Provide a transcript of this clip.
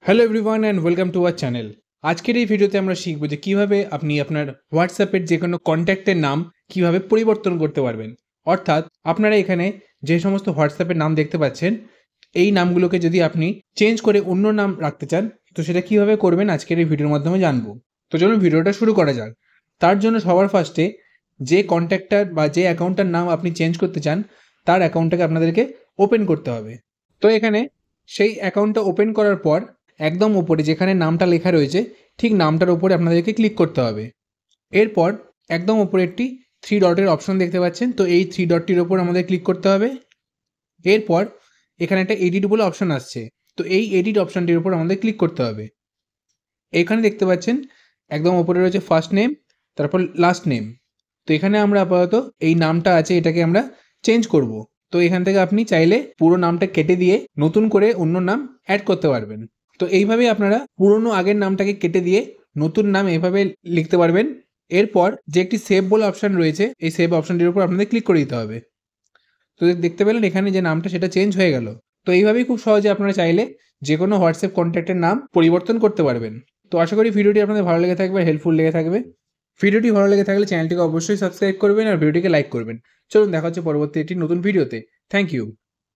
Hello everyone and welcome to our channel. আজকের এই ভিডিওতে আমরা শিখব যে কীভাবে আপনি আপনার হোয়াটসঅ্যাপের যে কোনো কন্ট্যাক্টের নাম কীভাবে পরিবর্তন করতে পারবেন। অর্থাৎ আপনারা এখানে যে সমস্ত হোয়াটসঅ্যাপের নাম দেখতে পাচ্ছেন, এই নামগুলোকে যদি আপনি চেঞ্জ করে অন্য নাম রাখতে চান, তো সেটা কীভাবে করবেন আজকের এই ভিডিওর মাধ্যমে জানবো। তো চলুন ভিডিওটা শুরু করা যাক। তার জন্য সবার ফার্স্টে যে কন্ট্যাক্টটার বা যে অ্যাকাউন্টটার নাম আপনি চেঞ্জ করতে চান, তার অ্যাকাউন্টটাকে আপনাদেরকে ওপেন করতে হবে। তো এখানে সেই অ্যাকাউন্টটা ওপেন করার পর একদম ওপরে যেখানে নামটা লেখা রয়েছে, ঠিক নামটার উপরে আপনাদেরকে ক্লিক করতে হবে। এরপর একদম ওপরে একটি 3 ডটের অপশন দেখতে পাচ্ছেন, তো এই 3 ডটটির ওপর আমাদের ক্লিক করতে হবে। এরপর এখানে একটা এডিট বলে অপশন আসছে, তো এই এডিট অপশনটির উপর আমাদের ক্লিক করতে হবে। এখানে দেখতে পাচ্ছেন একদম ওপরে রয়েছে ফার্স্ট নেম, তারপর লাস্ট নেম। তো এখানে আমরা আপাতত এই নামটা আছে এটাকে আমরা চেঞ্জ করব। তো এখান থেকে আপনি চাইলে পুরো নামটা কেটে দিয়ে নতুন করে অন্য নাম অ্যাড করতে পারবেন। তো এইভাবেই আপনারা পুরনো আগের নামটাকে কেটে দিয়ে নতুন নাম এভাবে লিখতে পারবেন। এরপর যে একটি সেভ বলে অপশন রয়েছে, এই সেভ অপশনটির উপর আপনাদের ক্লিক করে দিতে হবে। তো দেখতে পেলেন এখানে যে নামটা সেটা চেঞ্জ হয়ে গেল। তো এইভাবেই খুব সহজে আপনারা চাইলে যে কোনো হোয়াটসঅ্যাপ কন্ট্যাক্টের নাম পরিবর্তন করতে পারবেন। তো আশা করি ভিডিওটি আপনাদের ভালো লেগে থাকবে, হেল্পফুল লেগে থাকবে। ভিডিওটি ভালো লেগে থাকলে চ্যানেলটিকে অবশ্যই সাবস্ক্রাইব করবেন আর ভিডিওটিকে লাইক করবেন। চলুন দেখা হচ্ছে পরবর্তী একটি নতুন ভিডিওতে। Thank you.